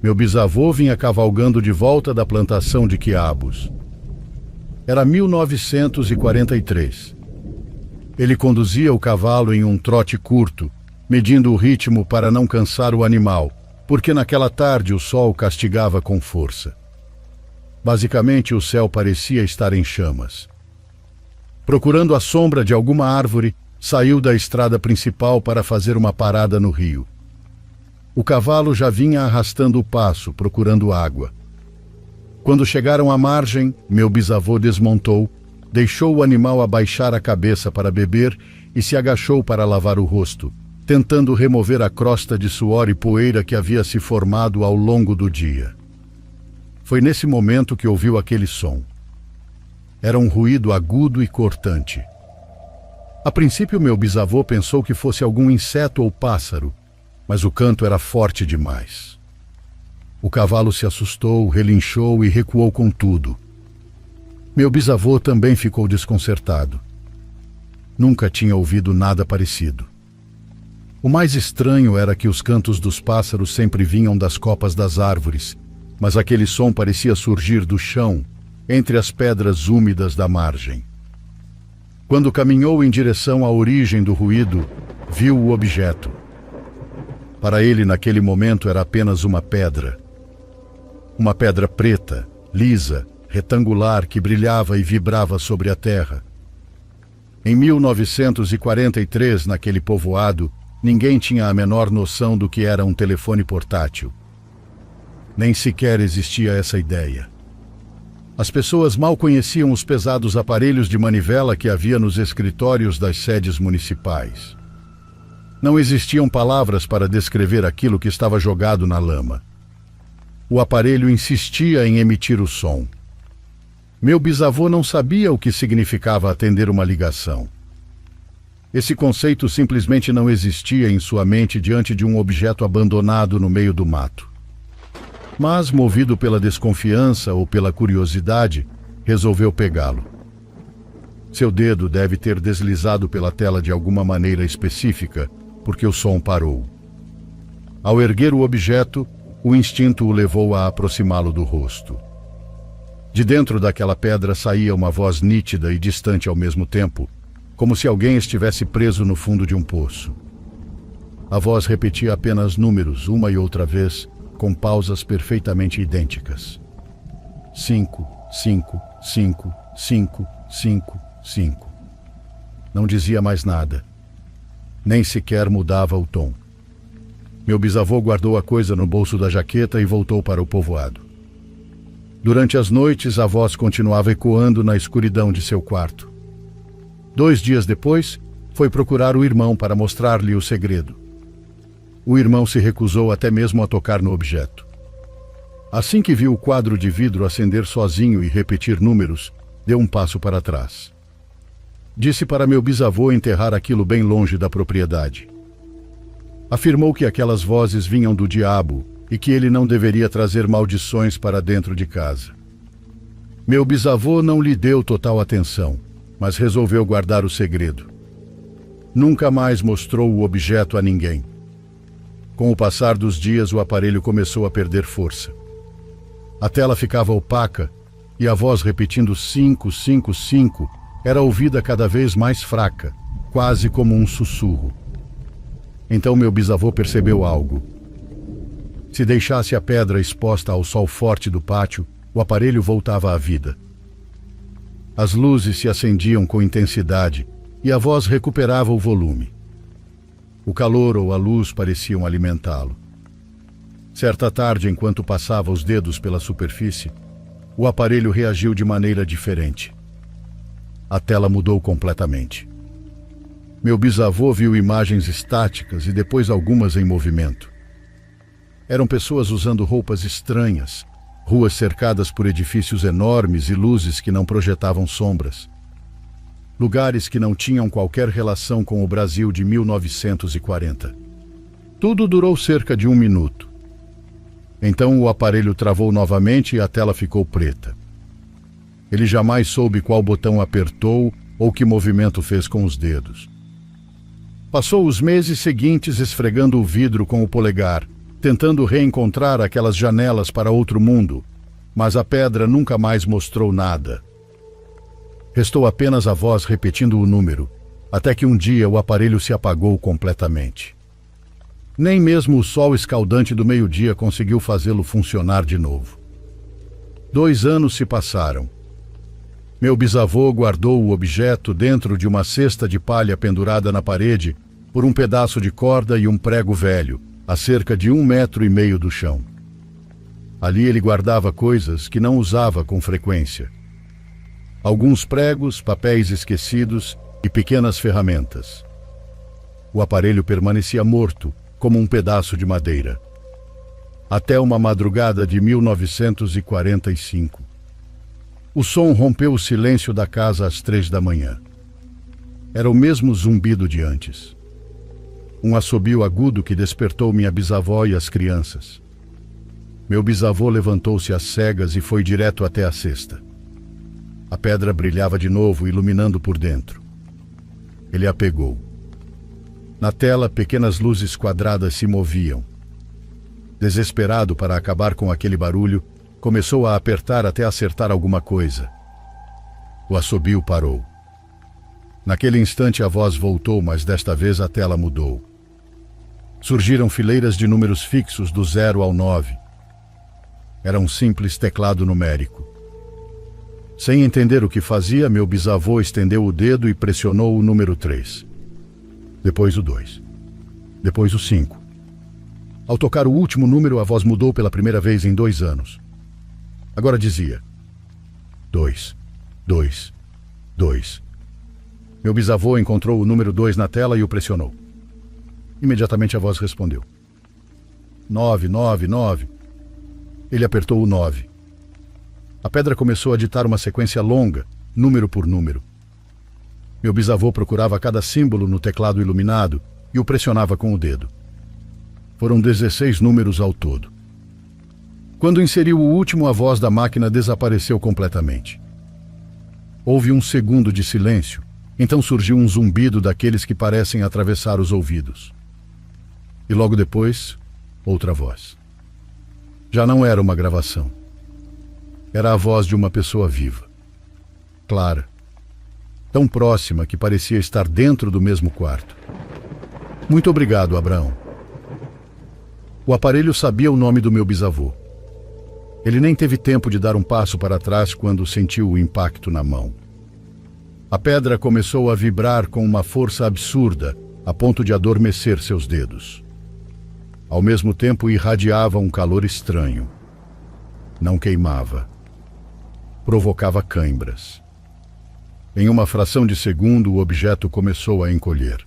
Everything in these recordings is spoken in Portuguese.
Meu bisavô vinha cavalgando de volta da plantação de quiabos. Era 1943. Ele conduzia o cavalo em um trote curto, medindo o ritmo para não cansar o animal, porque naquela tarde o sol castigava com força. Basicamente, o céu parecia estar em chamas. Procurando a sombra de alguma árvore, saiu da estrada principal para fazer uma parada no rio. O cavalo já vinha arrastando o passo, procurando água. Quando chegaram à margem, meu bisavô desmontou, deixou o animal abaixar a cabeça para beber e se agachou para lavar o rosto, tentando remover a crosta de suor e poeira que havia se formado ao longo do dia. Foi nesse momento que ouviu aquele som. Era um ruído agudo e cortante. A princípio, meu bisavô pensou que fosse algum inseto ou pássaro, mas o canto era forte demais. O cavalo se assustou, relinchou e recuou com tudo. Meu bisavô também ficou desconcertado. Nunca tinha ouvido nada parecido. O mais estranho era que os cantos dos pássaros sempre vinham das copas das árvores, mas aquele som parecia surgir do chão, entre as pedras úmidas da margem. Quando caminhou em direção à origem do ruído, viu o objeto. Para ele, naquele momento, era apenas uma pedra. Uma pedra preta, lisa, retangular, que brilhava e vibrava sobre a terra. Em 1943, naquele povoado, ninguém tinha a menor noção do que era um telefone portátil. Nem sequer existia essa ideia. As pessoas mal conheciam os pesados aparelhos de manivela que havia nos escritórios das sedes municipais. Não existiam palavras para descrever aquilo que estava jogado na lama. O aparelho insistia em emitir o som. Meu bisavô não sabia o que significava atender uma ligação. Esse conceito simplesmente não existia em sua mente diante de um objeto abandonado no meio do mato. Mas, movido pela desconfiança ou pela curiosidade, resolveu pegá-lo. Seu dedo deve ter deslizado pela tela de alguma maneira específica, porque o som parou. Ao erguer o objeto, o instinto o levou a aproximá-lo do rosto. De dentro daquela pedra saía uma voz nítida e distante ao mesmo tempo, como se alguém estivesse preso no fundo de um poço. A voz repetia apenas números, uma e outra vez, com pausas perfeitamente idênticas. 5, 5, 5, 5, 5, 5. Não dizia mais nada. Nem sequer mudava o tom. Meu bisavô guardou a coisa no bolso da jaqueta e voltou para o povoado. Durante as noites, a voz continuava ecoando na escuridão de seu quarto. 2 dias depois, foi procurar o irmão para mostrar-lhe o segredo. O irmão se recusou até mesmo a tocar no objeto. Assim que viu o quadro de vidro acender sozinho e repetir números, deu um passo para trás. Disse para meu bisavô enterrar aquilo bem longe da propriedade. Afirmou que aquelas vozes vinham do diabo e que ele não deveria trazer maldições para dentro de casa. Meu bisavô não lhe deu total atenção, mas resolveu guardar o segredo. Nunca mais mostrou o objeto a ninguém. Com o passar dos dias, o aparelho começou a perder força. A tela ficava opaca e a voz repetindo 5, 5, 5 era ouvida cada vez mais fraca, quase como um sussurro. Então meu bisavô percebeu algo. Se deixasse a pedra exposta ao sol forte do pátio, o aparelho voltava à vida. As luzes se acendiam com intensidade e a voz recuperava o volume. O calor ou a luz pareciam alimentá-lo. Certa tarde, enquanto passava os dedos pela superfície, o aparelho reagiu de maneira diferente. A tela mudou completamente. Meu bisavô viu imagens estáticas e depois algumas em movimento. Eram pessoas usando roupas estranhas, ruas cercadas por edifícios enormes e luzes que não projetavam sombras. Lugares que não tinham qualquer relação com o Brasil de 1940. Tudo durou cerca de 1 minuto. Então o aparelho travou novamente e a tela ficou preta. Ele jamais soube qual botão apertou ou que movimento fez com os dedos. Passou os meses seguintes esfregando o vidro com o polegar, tentando reencontrar aquelas janelas para outro mundo, mas a pedra nunca mais mostrou nada. Restou apenas a voz repetindo o número, até que um dia o aparelho se apagou completamente. Nem mesmo o sol escaldante do meio-dia conseguiu fazê-lo funcionar de novo. 2 anos se passaram. Meu bisavô guardou o objeto dentro de uma cesta de palha pendurada na parede por um pedaço de corda e um prego velho, a cerca de 1,5 metros do chão. Ali ele guardava coisas que não usava com frequência. Alguns pregos, papéis esquecidos e pequenas ferramentas. O aparelho permanecia morto, como um pedaço de madeira. Até uma madrugada de 1945. O som rompeu o silêncio da casa às 3 da manhã. Era o mesmo zumbido de antes. Um assobio agudo que despertou minha bisavó e as crianças. Meu bisavô levantou-se às cegas e foi direto até a cesta. A pedra brilhava de novo, iluminando por dentro. Ele a pegou. Na tela, pequenas luzes quadradas se moviam. Desesperado para acabar com aquele barulho, começou a apertar até acertar alguma coisa. O assobio parou. Naquele instante a voz voltou, mas desta vez a tela mudou. Surgiram fileiras de números fixos do 0 ao 9. Era um simples teclado numérico. Sem entender o que fazia, meu bisavô estendeu o dedo e pressionou o número 3. Depois o 2. Depois o 5. Ao tocar o último número, a voz mudou pela primeira vez em 2 anos. Agora dizia: 2, 2, 2. Meu bisavô encontrou o número 2 na tela e o pressionou. Imediatamente a voz respondeu: 9, 9, 9. Ele apertou o 9. A pedra começou a ditar uma sequência longa, número por número. Meu bisavô procurava cada símbolo no teclado iluminado e o pressionava com o dedo. Foram 16 números ao todo. Quando inseriu o último, a voz da máquina desapareceu completamente. Houve um segundo de silêncio, então surgiu um zumbido daqueles que parecem atravessar os ouvidos. E logo depois, outra voz. Já não era uma gravação. Era a voz de uma pessoa viva. Clara. Tão próxima que parecia estar dentro do mesmo quarto. Muito obrigado, Abraão. O aparelho sabia o nome do meu bisavô. Ele nem teve tempo de dar um passo para trás quando sentiu o impacto na mão. A pedra começou a vibrar com uma força absurda, a ponto de adormecer seus dedos. Ao mesmo tempo irradiava um calor estranho. Não queimava. Provocava cãibras. Em uma fração de segundo, o objeto começou a encolher.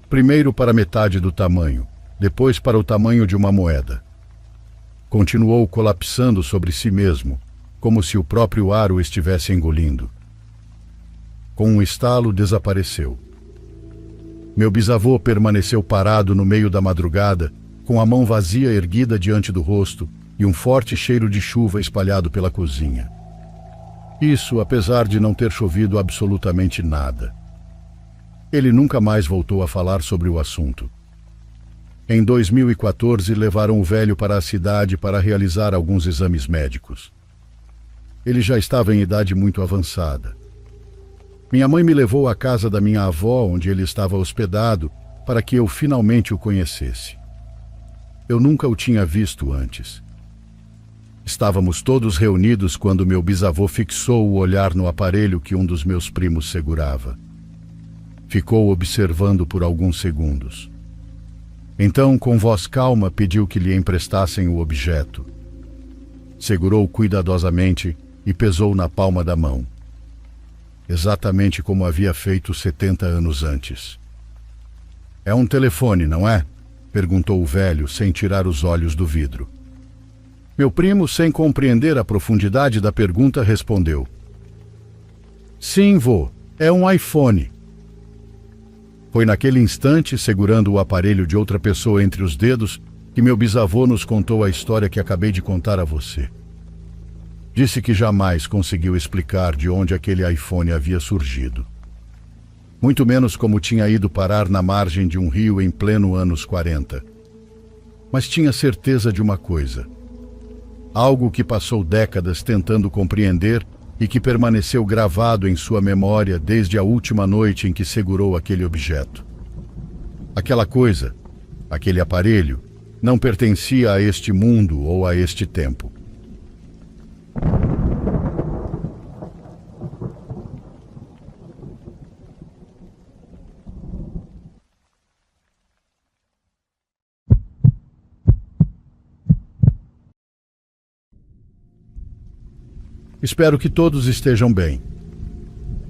Primeiro para metade do tamanho, depois para o tamanho de uma moeda. Continuou colapsando sobre si mesmo, como se o próprio ar o estivesse engolindo. Com um estalo, desapareceu. Meu bisavô permaneceu parado no meio da madrugada, com a mão vazia erguida diante do rosto e um forte cheiro de chuva espalhado pela cozinha. Isso, apesar de não ter chovido absolutamente nada. Ele nunca mais voltou a falar sobre o assunto. Em 2014, levaram o velho para a cidade para realizar alguns exames médicos. Ele já estava em idade muito avançada. Minha mãe me levou à casa da minha avó, onde ele estava hospedado, para que eu finalmente o conhecesse. Eu nunca o tinha visto antes. Estávamos todos reunidos quando meu bisavô fixou o olhar no aparelho que um dos meus primos segurava. Ficou observando por alguns segundos. Então, com voz calma, pediu que lhe emprestassem o objeto. Segurou cuidadosamente e pesou na palma da mão. Exatamente como havia feito 70 anos antes. É um telefone, não é? Perguntou o velho, sem tirar os olhos do vidro. Meu primo, sem compreender a profundidade da pergunta, respondeu: Sim, vô, é um iPhone. Foi naquele instante, segurando o aparelho de outra pessoa entre os dedos, que meu bisavô nos contou a história que acabei de contar a você. Disse que jamais conseguiu explicar de onde aquele iPhone havia surgido. Muito menos como tinha ido parar na margem de um rio em pleno anos 40. mas tinha certeza de uma coisa. Algo que passou décadas tentando compreender e que permaneceu gravado em sua memória desde a última noite em que segurou aquele objeto. Aquela coisa, aquele aparelho, não pertencia a este mundo ou a este tempo. Espero que todos estejam bem.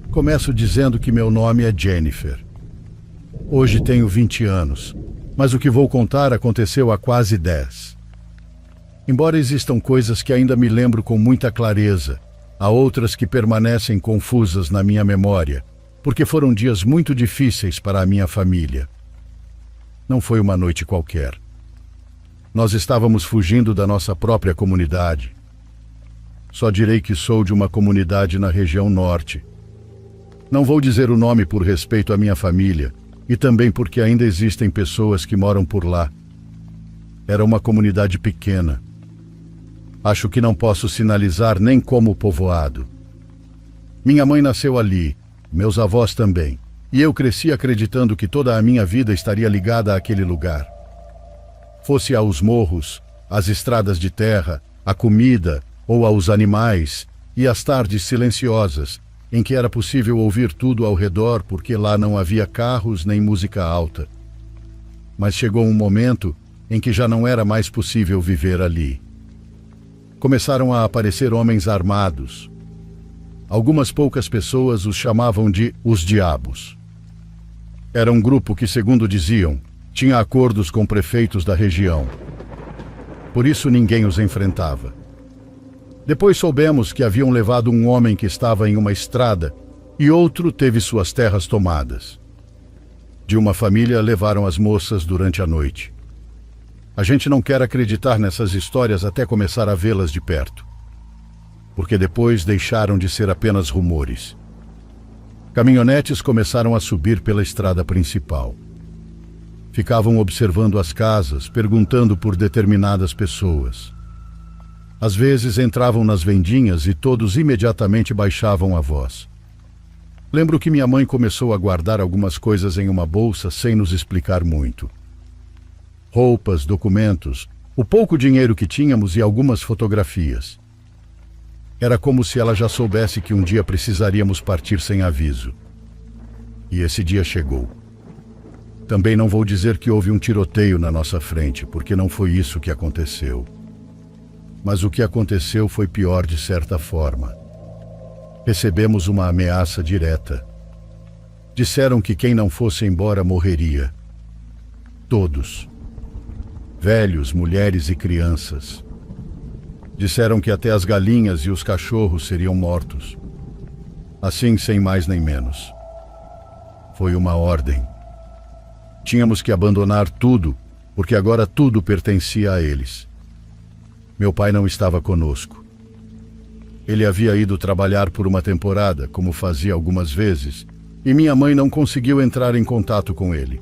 Começo dizendo que meu nome é Jennifer. Hoje tenho 20 anos, mas o que vou contar aconteceu há quase 10. Embora existam coisas que ainda me lembro com muita clareza, há outras que permanecem confusas na minha memória, porque foram dias muito difíceis para a minha família. Não foi uma noite qualquer. Nós estávamos fugindo da nossa própria comunidade. Só direi que sou de uma comunidade na região norte. Não vou dizer o nome por respeito à minha família, e também porque ainda existem pessoas que moram por lá. Era uma comunidade pequena. Acho que não posso sinalizar nem como povoado. Minha mãe nasceu ali, meus avós também, e eu cresci acreditando que toda a minha vida estaria ligada àquele lugar. Fosse aos morros, às estradas de terra, à comida ou aos animais, e às tardes silenciosas, em que era possível ouvir tudo ao redor porque lá não havia carros nem música alta. Mas chegou um momento em que já não era mais possível viver ali. Começaram a aparecer homens armados. Algumas poucas pessoas os chamavam de os diabos. Era um grupo que, segundo diziam, tinha acordos com prefeitos da região. Por isso ninguém os enfrentava. Depois soubemos que haviam levado um homem que estava em uma estrada e outro teve suas terras tomadas. De uma família levaram as moças durante a noite. A gente não quer acreditar nessas histórias até começar a vê-las de perto, porque depois deixaram de ser apenas rumores. Caminhonetes começaram a subir pela estrada principal. Ficavam observando as casas, perguntando por determinadas pessoas. Às vezes entravam nas vendinhas e todos imediatamente baixavam a voz. Lembro que minha mãe começou a guardar algumas coisas em uma bolsa sem nos explicar muito. Roupas, documentos, o pouco dinheiro que tínhamos e algumas fotografias. Era como se ela já soubesse que um dia precisaríamos partir sem aviso. E esse dia chegou. Também não vou dizer que houve um tiroteio na nossa frente, porque não foi isso que aconteceu. Mas o que aconteceu foi pior de certa forma. Recebemos uma ameaça direta. Disseram que quem não fosse embora morreria. Todos. Velhos, mulheres e crianças. Disseram que até as galinhas e os cachorros seriam mortos. Assim, sem mais nem menos. Foi uma ordem. Tínhamos que abandonar tudo, porque agora tudo pertencia a eles. Meu pai não estava conosco. Ele havia ido trabalhar por uma temporada, como fazia algumas vezes, e minha mãe não conseguiu entrar em contato com ele.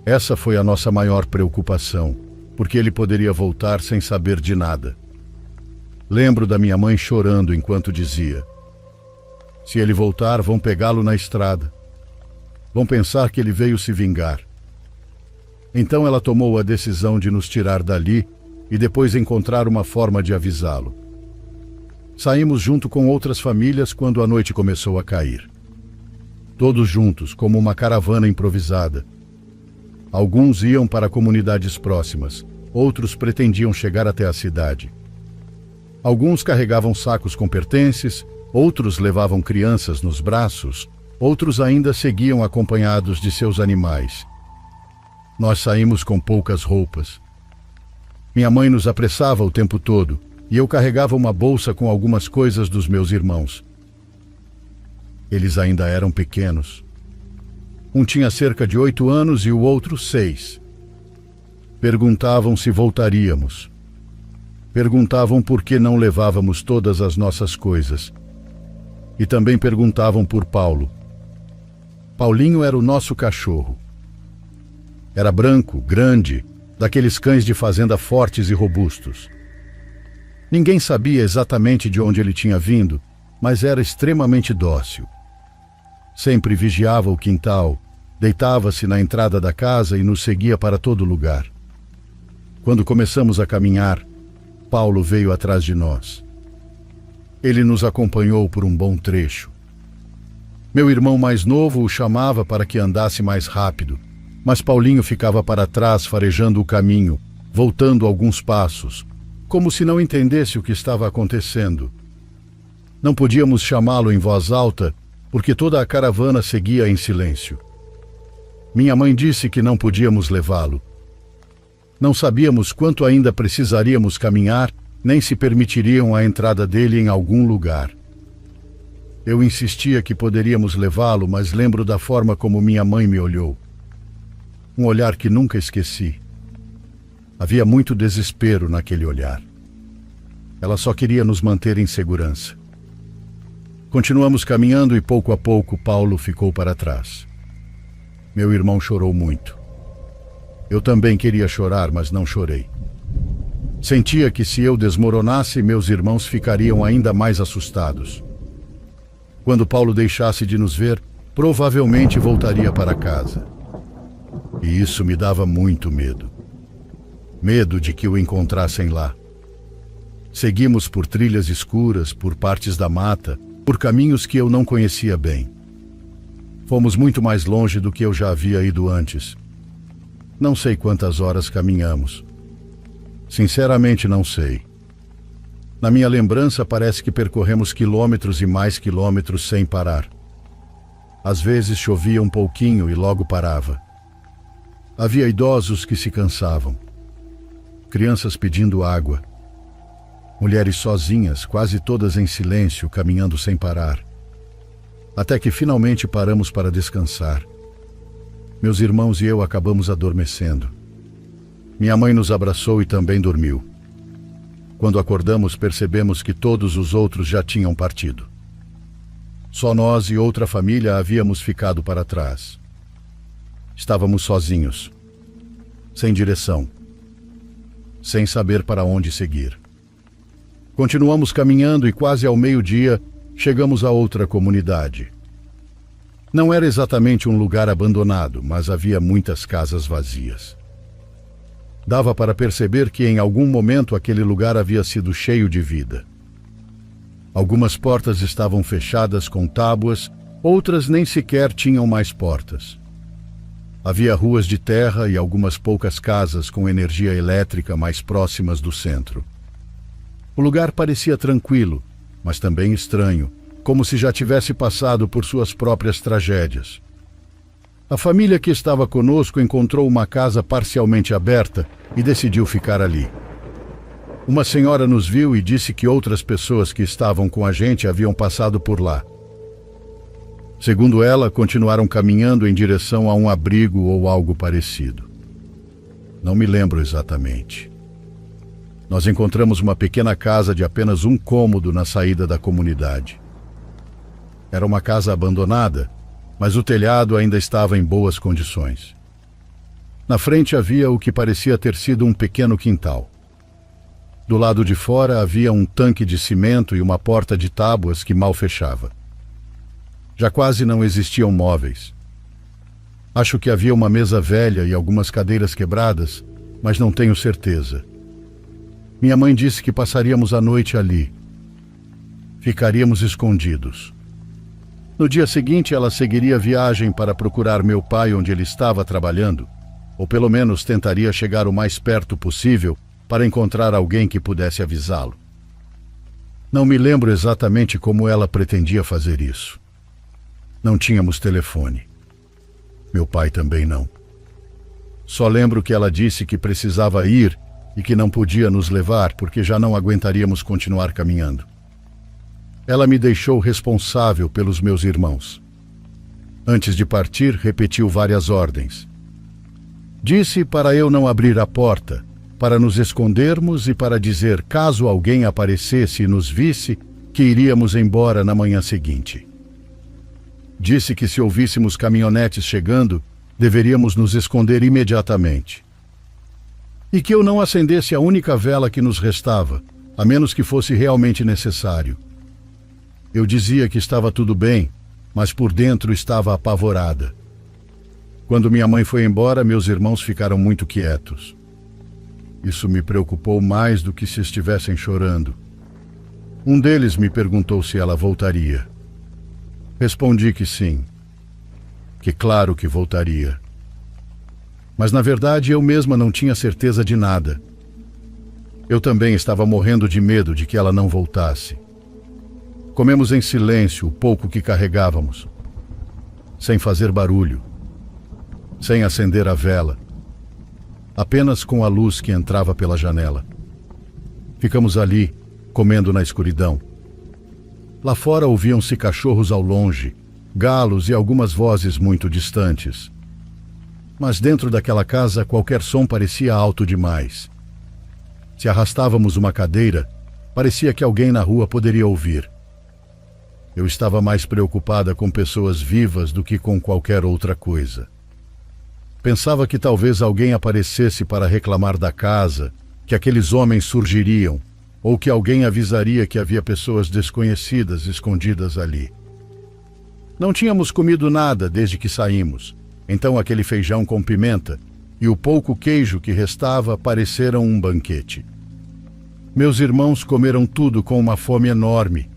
Essa foi a nossa maior preocupação, porque ele poderia voltar sem saber de nada. Lembro da minha mãe chorando enquanto dizia: "Se ele voltar, vão pegá-lo na estrada. Vão pensar que ele veio se vingar." Então ela tomou a decisão de nos tirar dali e depois encontrar uma forma de avisá-lo. Saímos junto com outras famílias quando a noite começou a cair. Todos juntos, como uma caravana improvisada. Alguns iam para comunidades próximas, outros pretendiam chegar até a cidade. Alguns carregavam sacos com pertences, outros levavam crianças nos braços, outros ainda seguiam acompanhados de seus animais. Nós saímos com poucas roupas. Minha mãe nos apressava o tempo todo, e eu carregava uma bolsa com algumas coisas dos meus irmãos. Eles ainda eram pequenos. Um tinha cerca de 8 anos e o outro 6. Perguntavam se voltaríamos. Perguntavam por que não levávamos todas as nossas coisas. E também perguntavam por Paulo. Paulinho era o nosso cachorro. Era branco, grande, daqueles cães de fazenda fortes e robustos. Ninguém sabia exatamente de onde ele tinha vindo, mas era extremamente dócil. Sempre vigiava o quintal, deitava-se na entrada da casa e nos seguia para todo lugar. Quando começamos a caminhar, Paulo veio atrás de nós. Ele nos acompanhou por um bom trecho. Meu irmão mais novo o chamava para que andasse mais rápido, mas Paulinho ficava para trás farejando o caminho, voltando alguns passos, como se não entendesse o que estava acontecendo. Não podíamos chamá-lo em voz alta, porque toda a caravana seguia em silêncio. Minha mãe disse que não podíamos levá-lo. Não sabíamos quanto ainda precisaríamos caminhar, nem se permitiriam a entrada dele em algum lugar. Eu insistia que poderíamos levá-lo, mas lembro da forma como minha mãe me olhou. Um olhar que nunca esqueci. Havia muito desespero naquele olhar. Ela só queria nos manter em segurança. Continuamos caminhando e pouco a pouco Paulo ficou para trás. Meu irmão chorou muito. Eu também queria chorar, mas não chorei. Sentia que se eu desmoronasse, meus irmãos ficariam ainda mais assustados. Quando Paulo deixasse de nos ver, provavelmente voltaria para casa. E isso me dava muito medo. Medo de que o encontrassem lá. Seguimos por trilhas escuras, por partes da mata, por caminhos que eu não conhecia bem. Fomos muito mais longe do que eu já havia ido antes. Não sei quantas horas caminhamos. Sinceramente, não sei. Na minha lembrança, parece que percorremos quilômetros e mais quilômetros sem parar. Às vezes chovia um pouquinho e logo parava. Havia idosos que se cansavam. Crianças pedindo água. Mulheres sozinhas, quase todas em silêncio, caminhando sem parar. Até que finalmente paramos para descansar. Meus irmãos e eu acabamos adormecendo. Minha mãe nos abraçou e também dormiu. Quando acordamos, percebemos que todos os outros já tinham partido. Só nós e outra família havíamos ficado para trás. Estávamos sozinhos, sem direção, sem saber para onde seguir. Continuamos caminhando e quase ao meio-dia chegamos a outra comunidade. Não era exatamente um lugar abandonado, mas havia muitas casas vazias. Dava para perceber que em algum momento aquele lugar havia sido cheio de vida. Algumas portas estavam fechadas com tábuas, outras nem sequer tinham mais portas. Havia ruas de terra e algumas poucas casas com energia elétrica mais próximas do centro. O lugar parecia tranquilo, mas também estranho, como se já tivesse passado por suas próprias tragédias. A família que estava conosco encontrou uma casa parcialmente aberta e decidiu ficar ali. Uma senhora nos viu e disse que outras pessoas que estavam com a gente haviam passado por lá. Segundo ela, continuaram caminhando em direção a um abrigo ou algo parecido. Não me lembro exatamente. Nós encontramos uma pequena casa de apenas um cômodo na saída da comunidade. Era uma casa abandonada, mas o telhado ainda estava em boas condições. Na frente havia o que parecia ter sido um pequeno quintal. Do lado de fora havia um tanque de cimento e uma porta de tábuas que mal fechava. Já quase não existiam móveis. Acho que havia uma mesa velha e algumas cadeiras quebradas, mas não tenho certeza. Minha mãe disse que passaríamos a noite ali. Ficaríamos escondidos. No dia seguinte, ela seguiria a viagem para procurar meu pai onde ele estava trabalhando, ou pelo menos tentaria chegar o mais perto possível para encontrar alguém que pudesse avisá-lo. Não me lembro exatamente como ela pretendia fazer isso. Não tínhamos telefone. Meu pai também não. Só lembro que ela disse que precisava ir e que não podia nos levar porque já não aguentaríamos continuar caminhando. Ela me deixou responsável pelos meus irmãos. Antes de partir, repetiu várias ordens. Disse para eu não abrir a porta, para nos escondermos e para dizer, caso alguém aparecesse e nos visse, que iríamos embora na manhã seguinte. Disse que se ouvíssemos caminhonetes chegando, deveríamos nos esconder imediatamente. e que eu não acendesse a única vela que nos restava, a menos que fosse realmente necessário. Eu dizia que estava tudo bem, mas por dentro estava apavorada. Quando minha mãe foi embora, meus irmãos ficaram muito quietos. Isso me preocupou mais do que se estivessem chorando. Um deles me perguntou se ela voltaria. Respondi que sim, que claro que voltaria. Mas na verdade eu mesma não tinha certeza de nada. Eu também estava morrendo de medo de que ela não voltasse. Comemos em silêncio o pouco que carregávamos, sem fazer barulho, sem acender a vela, apenas com a luz que entrava pela janela. Ficamos ali, comendo na escuridão. Lá fora ouviam-se cachorros ao longe, galos e algumas vozes muito distantes. Mas dentro daquela casa qualquer som parecia alto demais. Se arrastávamos uma cadeira, parecia que alguém na rua poderia ouvir. Eu estava mais preocupada com pessoas vivas do que com qualquer outra coisa. Pensava que talvez alguém aparecesse para reclamar da casa, que aqueles homens surgiriam, ou que alguém avisaria que havia pessoas desconhecidas escondidas ali. Não tínhamos comido nada desde que saímos, então aquele feijão com pimenta e o pouco queijo que restava pareceram um banquete. Meus irmãos comeram tudo com uma fome enorme.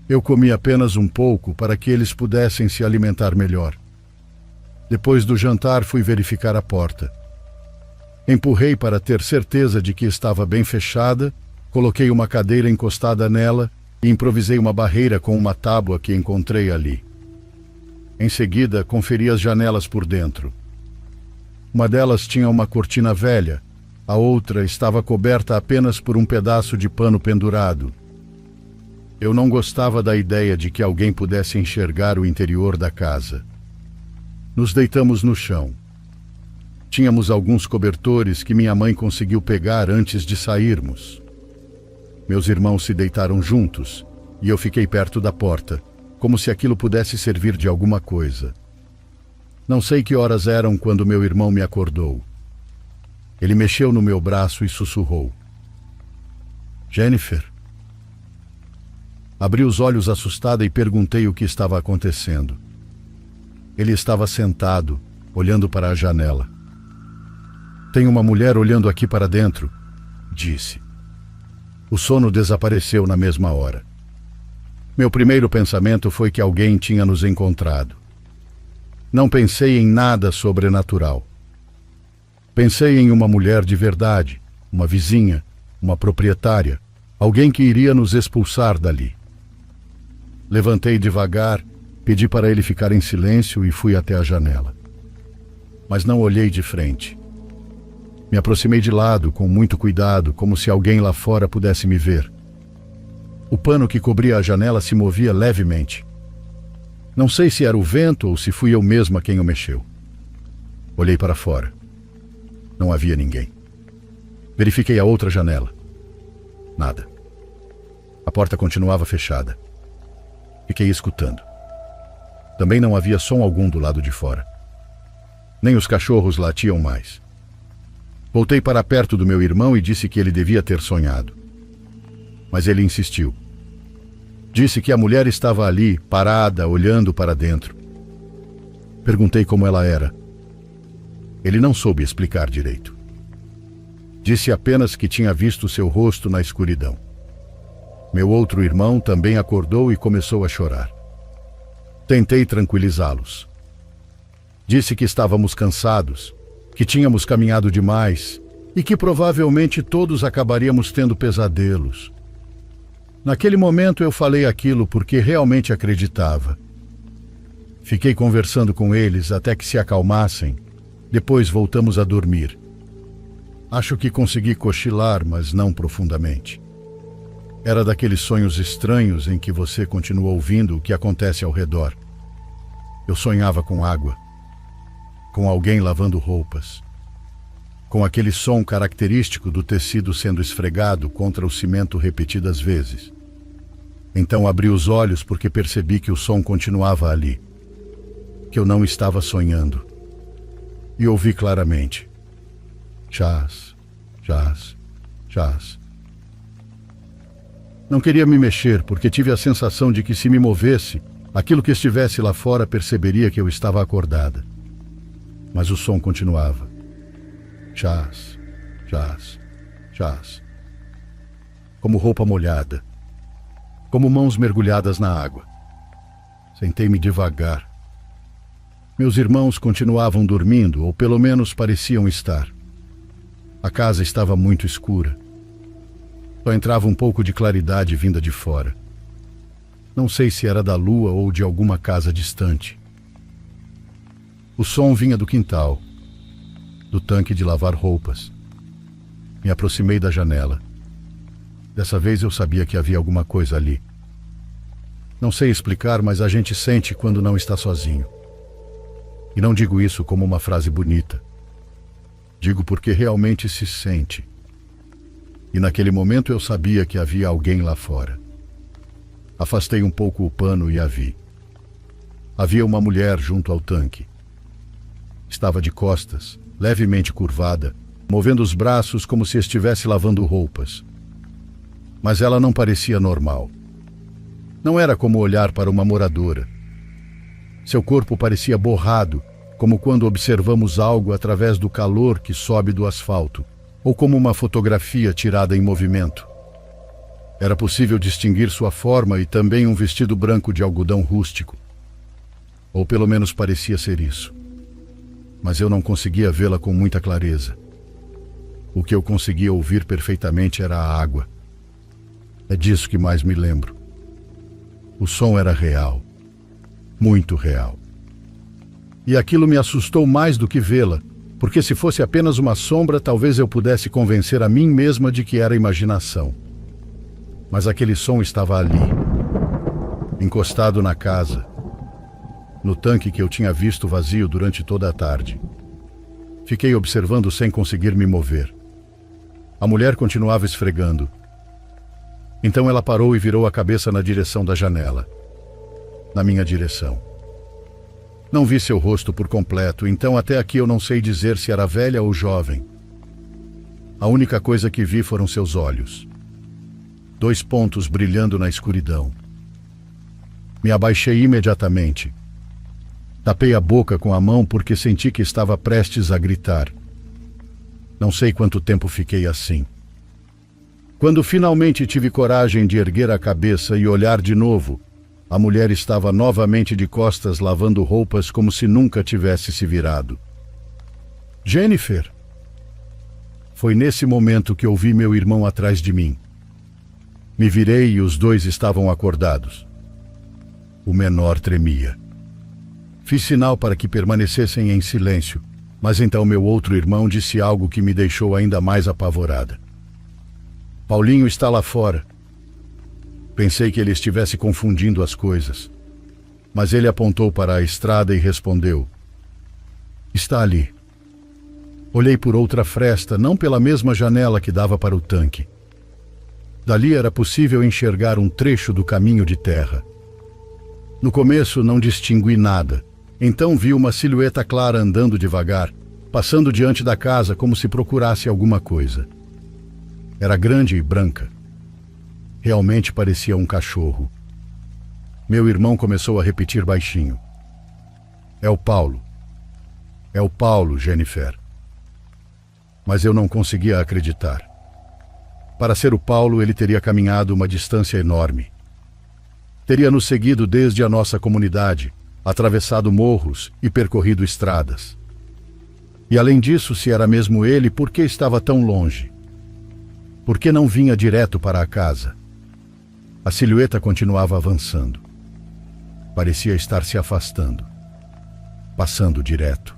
Eu comi apenas um pouco para que eles pudessem se alimentar melhor. Depois do jantar, fui verificar a porta. Empurrei para ter certeza de que estava bem fechada, coloquei uma cadeira encostada nela e improvisei uma barreira com uma tábua que encontrei ali. Em seguida, conferi as janelas por dentro. Uma delas tinha uma cortina velha, a outra estava coberta apenas por um pedaço de pano pendurado. Eu não gostava da ideia de que alguém pudesse enxergar o interior da casa. Nos deitamos no chão. Tínhamos alguns cobertores que minha mãe conseguiu pegar antes de sairmos. Meus irmãos se deitaram juntos e eu fiquei perto da porta, como se aquilo pudesse servir de alguma coisa. Não sei que horas eram quando meu irmão me acordou. Ele mexeu no meu braço e sussurrou: "Jennifer?" Abri os olhos assustada e perguntei o que estava acontecendo. Ele estava sentado, olhando para a janela. "Tem uma mulher olhando aqui para dentro", disse. O sono desapareceu na mesma hora. Meu primeiro pensamento foi que alguém tinha nos encontrado. Não pensei em nada sobrenatural. Pensei em uma mulher de verdade, uma vizinha, uma proprietária, alguém que iria nos expulsar dali. Levantei devagar, pedi para ele ficar em silêncio e fui até a janela. Mas não olhei de frente. Me aproximei de lado, com muito cuidado, como se alguém lá fora pudesse me ver. O pano que cobria a janela se movia levemente. Não sei se era o vento ou se fui eu mesma quem o mexeu. Olhei para fora. Não havia ninguém. Verifiquei a outra janela. Nada. A porta continuava fechada. Fiquei escutando. Também não havia som algum do lado de fora. Nem os cachorros latiam mais. Voltei para perto do meu irmão e disse que ele devia ter sonhado. Mas ele insistiu. Disse que a mulher estava ali, parada, olhando para dentro. Perguntei como ela era. Ele não soube explicar direito. Disse apenas que tinha visto seu rosto na escuridão. Meu outro irmão também acordou e começou a chorar. Tentei tranquilizá-los. Disse que estávamos cansados, que tínhamos caminhado demais e que provavelmente todos acabaríamos tendo pesadelos. Naquele momento eu falei aquilo porque realmente acreditava. Fiquei conversando com eles até que se acalmassem. Depois voltamos a dormir. Acho que consegui cochilar, mas não profundamente. Era daqueles sonhos estranhos em que você continua ouvindo o que acontece ao redor. Eu sonhava com água, com alguém lavando roupas, com aquele som característico do tecido sendo esfregado contra o cimento repetidas vezes. Então abri os olhos porque percebi que o som continuava ali, que eu não estava sonhando. E ouvi claramente: Chás, chás, chás. Não queria me mexer porque tive a sensação de que se me movesse, aquilo que estivesse lá fora perceberia que eu estava acordada. Mas o som continuava. Chás, chás, chás. Como roupa molhada. Como mãos mergulhadas na água. Sentei-me devagar. Meus irmãos continuavam dormindo, ou pelo menos pareciam estar. A casa estava muito escura. Só entrava um pouco de claridade vinda de fora. Não sei se era da lua ou de alguma casa distante. O som vinha do quintal, do tanque de lavar roupas. Me aproximei da janela. Dessa vez eu sabia que havia alguma coisa ali. Não sei explicar, mas a gente sente quando não está sozinho. E não digo isso como uma frase bonita. Digo porque realmente se sente. E naquele momento eu sabia que havia alguém lá fora. Afastei um pouco o pano e a vi. Havia uma mulher junto ao tanque. Estava de costas, levemente curvada, movendo os braços como se estivesse lavando roupas. Mas ela não parecia normal. Não era como olhar para uma moradora. Seu corpo parecia borrado, como quando observamos algo através do calor que sobe do asfalto, ou como uma fotografia tirada em movimento. Era possível distinguir sua forma e também um vestido branco de algodão rústico. Ou pelo menos parecia ser isso. Mas eu não conseguia vê-la com muita clareza. O que eu conseguia ouvir perfeitamente era a água. É disso que mais me lembro. O som era real. Muito real. E aquilo me assustou mais do que vê-la, porque se fosse apenas uma sombra, talvez eu pudesse convencer a mim mesma de que era imaginação. Mas aquele som estava ali, encostado na casa, no tanque que eu tinha visto vazio durante toda a tarde. Fiquei observando sem conseguir me mover. A mulher continuava esfregando. Então ela parou e virou a cabeça na direção da janela. Na minha direção. Não vi seu rosto por completo, então até aqui eu não sei dizer se era velha ou jovem. A única coisa que vi foram seus olhos. 2 pontos brilhando na escuridão. Me abaixei imediatamente. Tapei a boca com a mão porque senti que estava prestes a gritar. Não sei quanto tempo fiquei assim. Quando finalmente tive coragem de erguer a cabeça e olhar de novo, a mulher estava novamente de costas lavando roupas como se nunca tivesse se virado. Jennifer! Foi nesse momento que ouvi meu irmão atrás de mim. Me virei e os dois estavam acordados. O menor tremia. Fiz sinal para que permanecessem em silêncio, mas então meu outro irmão disse algo que me deixou ainda mais apavorada. Paulinho está lá fora. Pensei que ele estivesse confundindo as coisas, mas ele apontou para a estrada e respondeu: está ali. Olhei por outra fresta, não pela mesma janela que dava para o tanque. Dali era possível enxergar um trecho do caminho de terra. No começo não distingui nada, então vi uma silhueta clara andando devagar, passando diante da casa como se procurasse alguma coisa. Era grande e branca. Realmente parecia um cachorro. Meu irmão começou a repetir baixinho: é o Paulo. É o Paulo, Jennifer. Mas eu não conseguia acreditar. Para ser o Paulo, ele teria caminhado uma distância enorme. Teria nos seguido desde a nossa comunidade, atravessado morros e percorrido estradas. E além disso, se era mesmo ele, por que estava tão longe? Por que não vinha direto para a casa? A silhueta continuava avançando. Parecia estar se afastando. Passando direto.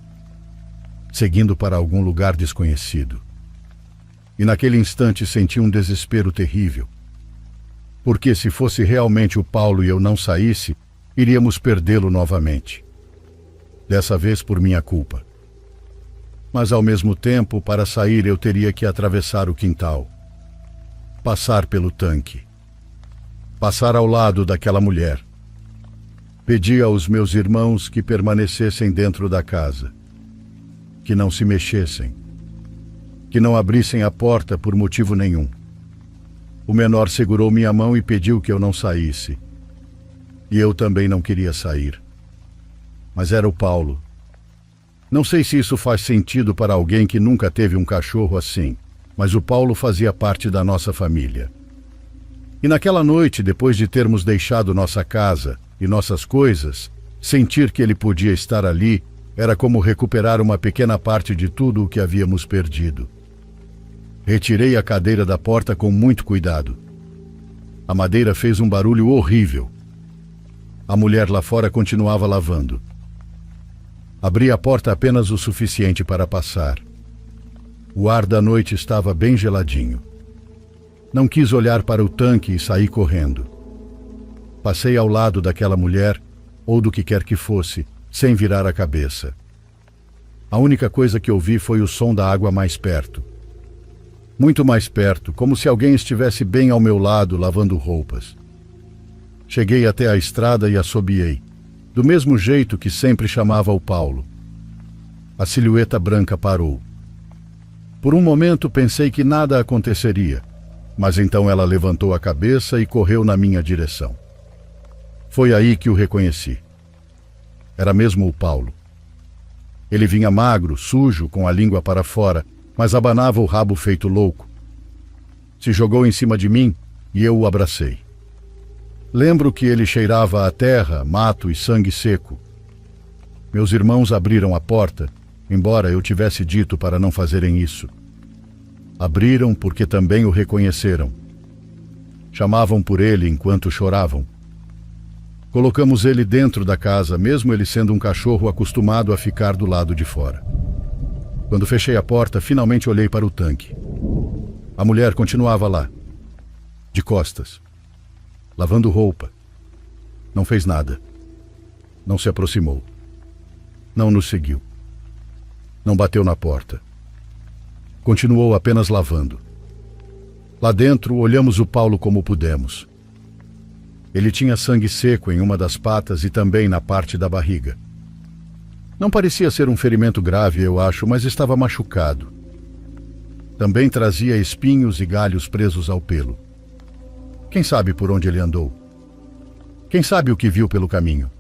Seguindo para algum lugar desconhecido. E naquele instante senti um desespero terrível. Porque se fosse realmente o Paulo e eu não saísse, iríamos perdê-lo novamente. Dessa vez por minha culpa. Mas ao mesmo tempo, para sair eu teria que atravessar o quintal. Passar pelo tanque. Passar ao lado daquela mulher. Pedi aos meus irmãos que permanecessem dentro da casa. Que não se mexessem. que não abrissem a porta por motivo nenhum. O menor segurou minha mão e pediu que eu não saísse. E eu também não queria sair. Mas era o Paulo. Não sei se isso faz sentido para alguém que nunca teve um cachorro assim, mas o Paulo fazia parte da nossa família. E naquela noite, depois de termos deixado nossa casa e nossas coisas, sentir que ele podia estar ali era como recuperar uma pequena parte de tudo o que havíamos perdido. Retirei a cadeira da porta com muito cuidado. A madeira fez um barulho horrível. A mulher lá fora continuava lavando. Abri a porta apenas o suficiente para passar. O ar da noite estava bem geladinho. Não quis olhar para o tanque e saí correndo. Passei ao lado daquela mulher, ou do que quer que fosse, sem virar a cabeça. A única coisa que ouvi foi o som da água mais perto. Muito mais perto, como se alguém estivesse bem ao meu lado lavando roupas. Cheguei até a estrada e assobiei, do mesmo jeito que sempre chamava o Paulo. A silhueta branca parou. Por um momento pensei que nada aconteceria, mas então ela levantou a cabeça e correu na minha direção. Foi aí que o reconheci. Era mesmo o Paulo. Ele vinha magro, sujo, com a língua para fora, mas abanava o rabo feito louco. Se jogou em cima de mim e eu o abracei. Lembro que ele cheirava a terra, mato e sangue seco. Meus irmãos abriram a porta, embora eu tivesse dito para não fazerem isso. Abriram porque também o reconheceram. Chamavam por ele enquanto choravam. Colocamos ele dentro da casa, mesmo ele sendo um cachorro acostumado a ficar do lado de fora. Quando fechei a porta, finalmente olhei para o tanque. A mulher continuava lá, de costas, lavando roupa. Não fez nada. Não se aproximou. Não nos seguiu. Não bateu na porta. Continuou apenas lavando. Lá dentro, olhamos o Paulo como pudemos. Ele tinha sangue seco em uma das patas e também na parte da barriga. Não parecia ser um ferimento grave, eu acho, mas estava machucado. Também trazia espinhos e galhos presos ao pelo. Quem sabe por onde ele andou? Quem sabe o que viu pelo caminho?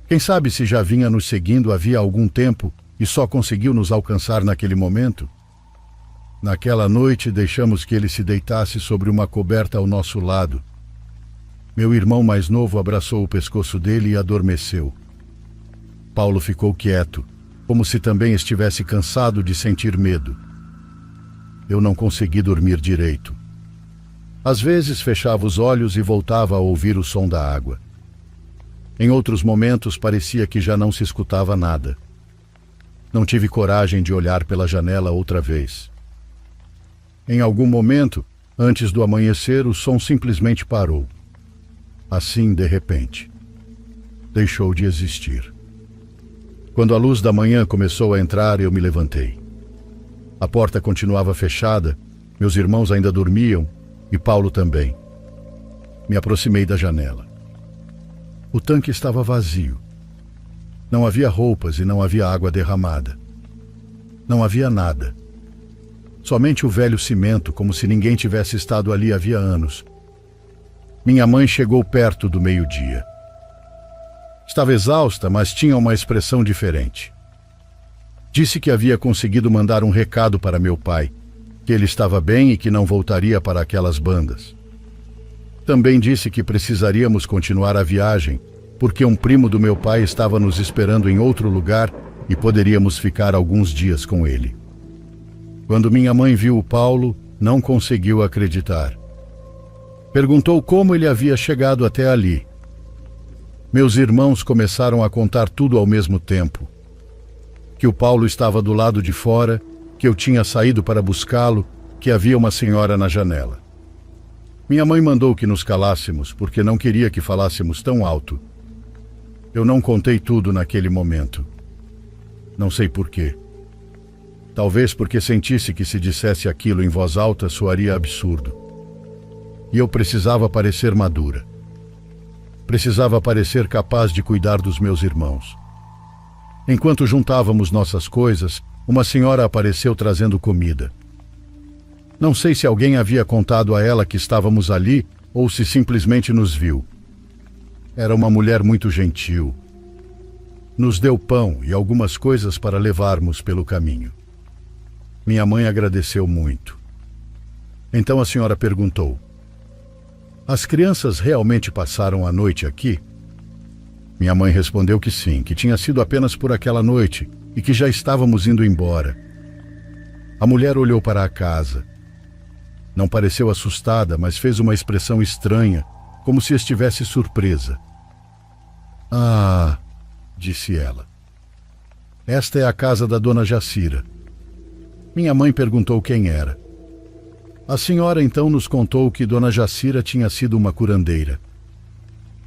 Quem sabe se já vinha nos seguindo havia algum tempo e só conseguiu nos alcançar naquele momento? Naquela noite deixamos que ele se deitasse sobre uma coberta ao nosso lado. Meu irmão mais novo abraçou o pescoço dele e adormeceu. Paulo ficou quieto, como se também estivesse cansado de sentir medo. Eu não consegui dormir direito. Às vezes fechava os olhos e voltava a ouvir o som da água. Em outros momentos parecia que já não se escutava nada. Não tive coragem de olhar pela janela outra vez. Em algum momento, antes do amanhecer, o som simplesmente parou. Assim, de repente. Deixou de existir. Quando a luz da manhã começou a entrar, eu me levantei. A porta continuava fechada, meus irmãos ainda dormiam, e Paulo também. Me aproximei da janela. O tanque estava vazio. Não havia roupas e não havia água derramada. Não havia nada. Somente o velho cimento, como se ninguém tivesse estado ali havia anos. Minha mãe chegou perto do meio-dia. Estava exausta, mas tinha uma expressão diferente. Disse que havia conseguido mandar um recado para meu pai, que ele estava bem e que não voltaria para aquelas bandas. Também disse que precisaríamos continuar a viagem, porque um primo do meu pai estava nos esperando em outro lugar e poderíamos ficar alguns dias com ele. Quando minha mãe viu o Paulo, não conseguiu acreditar. Perguntou como ele havia chegado até ali. Meus irmãos começaram a contar tudo ao mesmo tempo. Que o Paulo estava do lado de fora, que eu tinha saído para buscá-lo, que havia uma senhora na janela. Minha mãe mandou que nos calássemos, porque não queria que falássemos tão alto. Eu não contei tudo naquele momento. Não sei por quê. Talvez porque sentisse que se dissesse aquilo em voz alta soaria absurdo. E eu precisava parecer madura. Precisava parecer capaz de cuidar dos meus irmãos. Enquanto juntávamos nossas coisas, uma senhora apareceu trazendo comida. Não sei se alguém havia contado a ela que estávamos ali ou se simplesmente nos viu. Era uma mulher muito gentil. Nos deu pão e algumas coisas para levarmos pelo caminho. Minha mãe agradeceu muito. Então a senhora perguntou: as crianças realmente passaram a noite aqui? Minha mãe respondeu que sim, que tinha sido apenas por aquela noite e que já estávamos indo embora. A mulher olhou para a casa. Não pareceu assustada, mas fez uma expressão estranha, como se estivesse surpresa. Ah, disse ela. Esta é a casa da dona Jacira. Minha mãe perguntou quem era. A senhora então nos contou que dona Jacira tinha sido uma curandeira.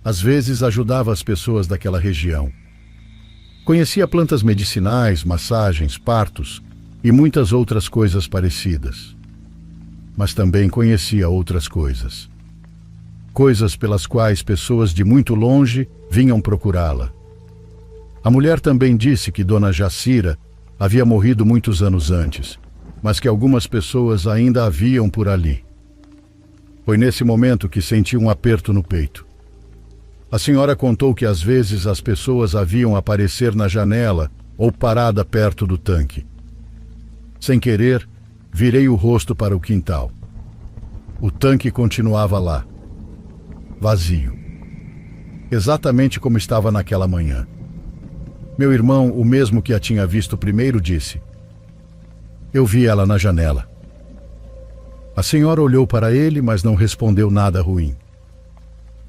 Às vezes ajudava as pessoas daquela região. Conhecia plantas medicinais, massagens, partos e muitas outras coisas parecidas. Mas também conhecia outras coisas. Coisas pelas quais pessoas de muito longe vinham procurá-la. A mulher também disse que dona Jacira havia morrido muitos anos antes, mas que algumas pessoas ainda a viam por ali. Foi nesse momento que senti um aperto no peito. A senhora contou que às vezes as pessoas a viam aparecer na janela ou parada perto do tanque. Sem querer, virei o rosto para o quintal. O tanque continuava lá, vazio. Exatamente como estava naquela manhã. Meu irmão, o mesmo que a tinha visto primeiro, disse: eu vi ela na janela. A senhora olhou para ele, mas não respondeu nada ruim.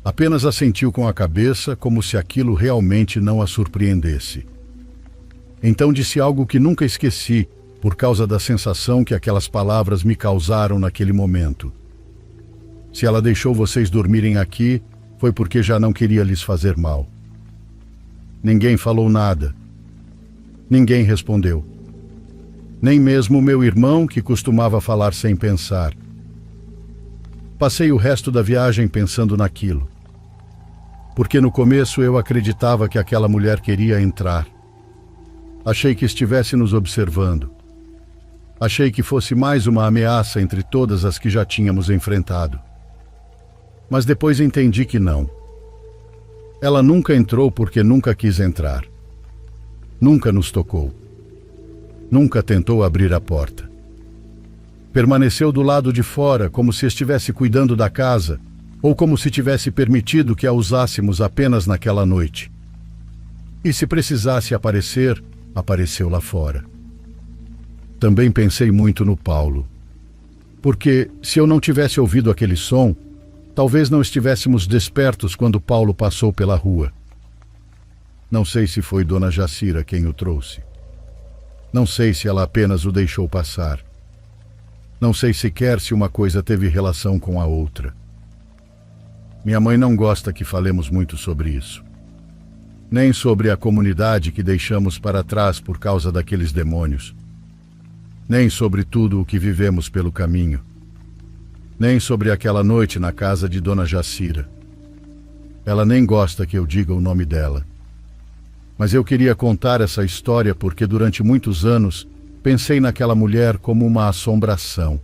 Apenas assentiu com a cabeça, como se aquilo realmente não a surpreendesse. Então disse algo que nunca esqueci, por causa da sensação que aquelas palavras me causaram naquele momento. Se ela deixou vocês dormirem aqui, foi porque já não queria lhes fazer mal. Ninguém falou nada. Ninguém respondeu. Nem mesmo meu irmão, que costumava falar sem pensar. Passei o resto da viagem pensando naquilo. Porque no começo eu acreditava que aquela mulher queria entrar. Achei que estivesse nos observando. Achei que fosse mais uma ameaça entre todas as que já tínhamos enfrentado. Mas depois entendi que não. Ela nunca entrou porque nunca quis entrar. Nunca nos tocou. Nunca tentou abrir a porta. Permaneceu do lado de fora, como se estivesse cuidando da casa, ou como se tivesse permitido que a usássemos apenas naquela noite. E se precisasse aparecer, apareceu lá fora. Também pensei muito no Paulo. Porque, se eu não tivesse ouvido aquele som, talvez não estivéssemos despertos quando Paulo passou pela rua. Não sei se foi dona Jacira quem o trouxe. Não sei se ela apenas o deixou passar. Não sei sequer se uma coisa teve relação com a outra. Minha mãe não gosta que falemos muito sobre isso. Nem sobre a comunidade que deixamos para trás por causa daqueles demônios. Nem sobre tudo o que vivemos pelo caminho. Nem sobre aquela noite na casa de dona Jacira. Ela nem gosta que eu diga o nome dela. Mas eu queria contar essa história porque durante muitos anos pensei naquela mulher como uma assombração.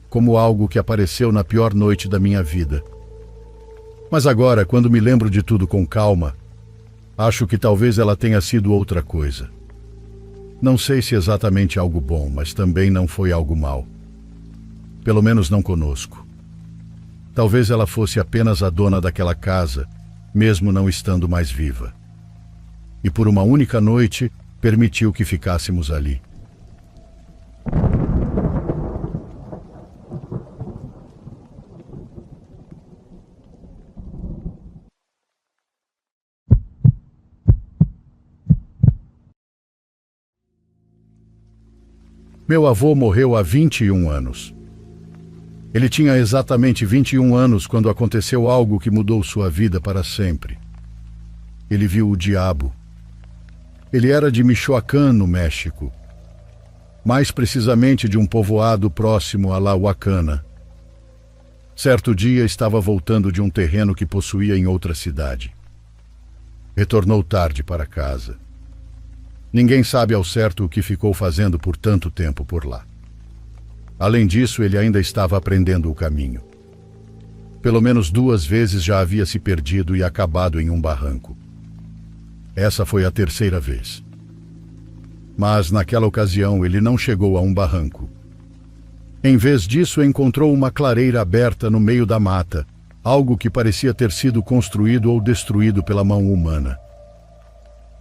Como algo que apareceu na pior noite da minha vida. Mas agora, quando me lembro de tudo com calma, acho que talvez ela tenha sido outra coisa. Não sei se exatamente algo bom, mas também não foi algo mau. Pelo menos não conosco. Talvez ela fosse apenas a dona daquela casa, mesmo não estando mais viva. E por uma única noite, permitiu que ficássemos ali. Meu avô morreu há 21 anos. Ele tinha exatamente 21 anos quando aconteceu algo que mudou sua vida para sempre. Ele viu o diabo. Ele era de Michoacán, no México. Mais precisamente de um povoado próximo a La Huacana. Certo dia estava voltando de um terreno que possuía em outra cidade. Retornou tarde para casa. Ninguém sabe ao certo o que ficou fazendo por tanto tempo por lá. Além disso, ele ainda estava aprendendo o caminho. Pelo menos 2 vezes já havia se perdido e acabado em um barranco. Essa foi a 3ª vez. Mas, naquela ocasião, ele não chegou a um barranco. Em vez disso, encontrou uma clareira aberta no meio da mata, algo que parecia ter sido construído ou destruído pela mão humana.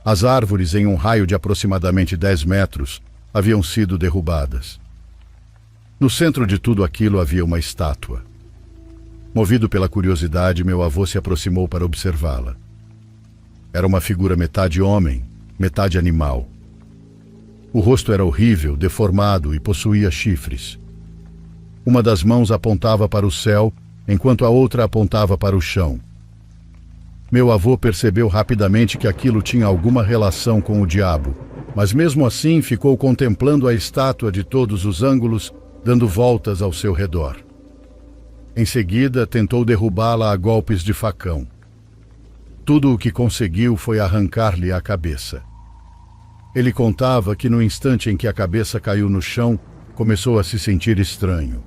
As árvores, em um raio de aproximadamente 10 metros, haviam sido derrubadas. No centro de tudo aquilo havia uma estátua. Movido pela curiosidade, meu avô se aproximou para observá-la. Era uma figura metade homem, metade animal. O rosto era horrível, deformado e possuía chifres. Uma das mãos apontava para o céu, enquanto a outra apontava para o chão. Meu avô percebeu rapidamente que aquilo tinha alguma relação com o diabo, mas mesmo assim ficou contemplando a estátua de todos os ângulos, dando voltas ao seu redor. Em seguida, tentou derrubá-la a golpes de facão. Tudo o que conseguiu foi arrancar-lhe a cabeça. Ele contava que no instante em que a cabeça caiu no chão, começou a se sentir estranho.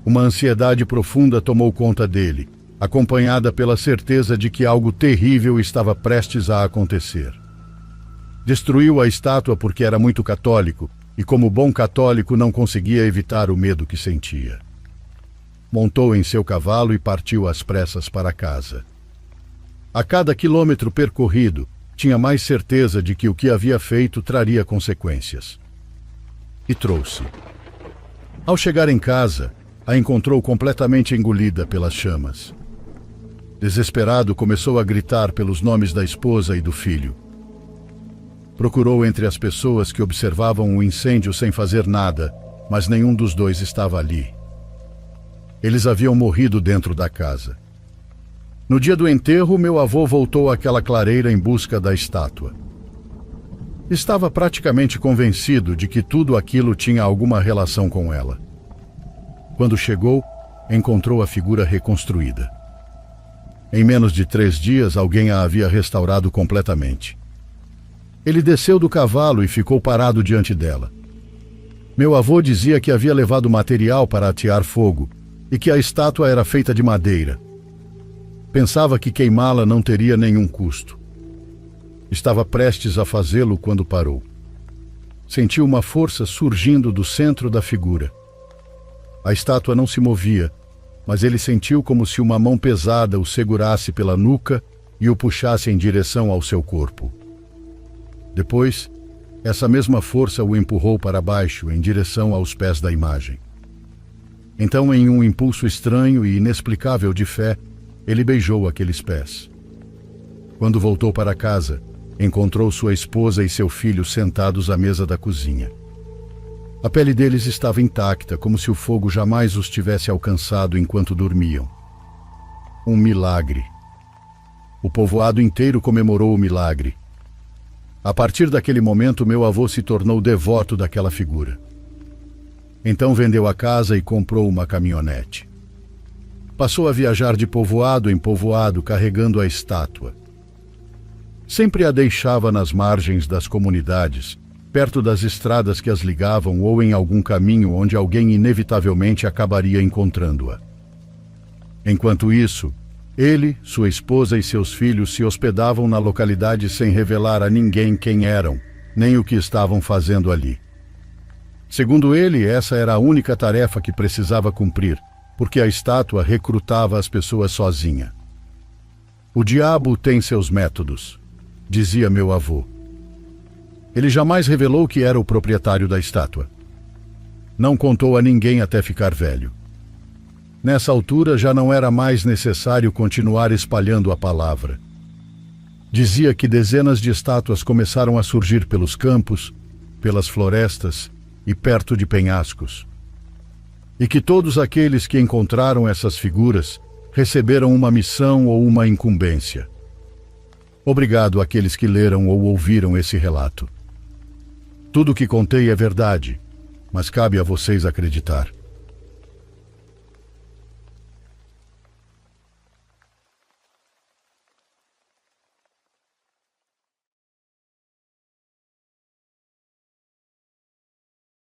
Uma ansiedade profunda tomou conta dele, acompanhada pela certeza de que algo terrível estava prestes a acontecer. Destruiu a estátua porque era muito católico e, como bom católico, não conseguia evitar o medo que sentia. Montou em seu cavalo e partiu às pressas para casa. A cada quilômetro percorrido, tinha mais certeza de que o que havia feito traria consequências. E trouxe. Ao chegar em casa, a encontrou completamente engolida pelas chamas. Desesperado, começou a gritar pelos nomes da esposa e do filho. Procurou entre as pessoas que observavam o incêndio sem fazer nada, mas nenhum dos dois estava ali. Eles haviam morrido dentro da casa. No dia do enterro, meu avô voltou àquela clareira em busca da estátua. Estava praticamente convencido de que tudo aquilo tinha alguma relação com ela. Quando chegou, encontrou a figura reconstruída. Em menos de 3 dias, alguém a havia restaurado completamente. Ele desceu do cavalo e ficou parado diante dela. Meu avô dizia que havia levado material para atear fogo e que a estátua era feita de madeira. Pensava que queimá-la não teria nenhum custo. Estava prestes a fazê-lo quando parou. Sentiu uma força surgindo do centro da figura. A estátua não se movia, mas ele sentiu como se uma mão pesada o segurasse pela nuca e o puxasse em direção ao seu corpo. Depois, essa mesma força o empurrou para baixo, em direção aos pés da imagem. Então, em um impulso estranho e inexplicável de fé, ele beijou aqueles pés. Quando voltou para casa, encontrou sua esposa e seu filho sentados à mesa da cozinha. A pele deles estava intacta, como se o fogo jamais os tivesse alcançado enquanto dormiam. Um milagre. O povoado inteiro comemorou o milagre. A partir daquele momento, meu avô se tornou devoto daquela figura. Então vendeu a casa e comprou uma caminhonete. Passou a viajar de povoado em povoado carregando a estátua. Sempre a deixava nas margens das comunidades, perto das estradas que as ligavam ou em algum caminho onde alguém inevitavelmente acabaria encontrando-a. Enquanto isso, ele, sua esposa e seus filhos se hospedavam na localidade sem revelar a ninguém quem eram, nem o que estavam fazendo ali. Segundo ele, essa era a única tarefa que precisava cumprir, porque a estátua recrutava as pessoas sozinha. O diabo tem seus métodos, dizia meu avô. Ele jamais revelou que era o proprietário da estátua. Não contou a ninguém até ficar velho. Nessa altura já não era mais necessário continuar espalhando a palavra. Dizia que dezenas de estátuas começaram a surgir pelos campos, pelas florestas e perto de penhascos. E que todos aqueles que encontraram essas figuras receberam uma missão ou uma incumbência. Obrigado àqueles que leram ou ouviram esse relato. Tudo o que contei é verdade, mas cabe a vocês acreditar.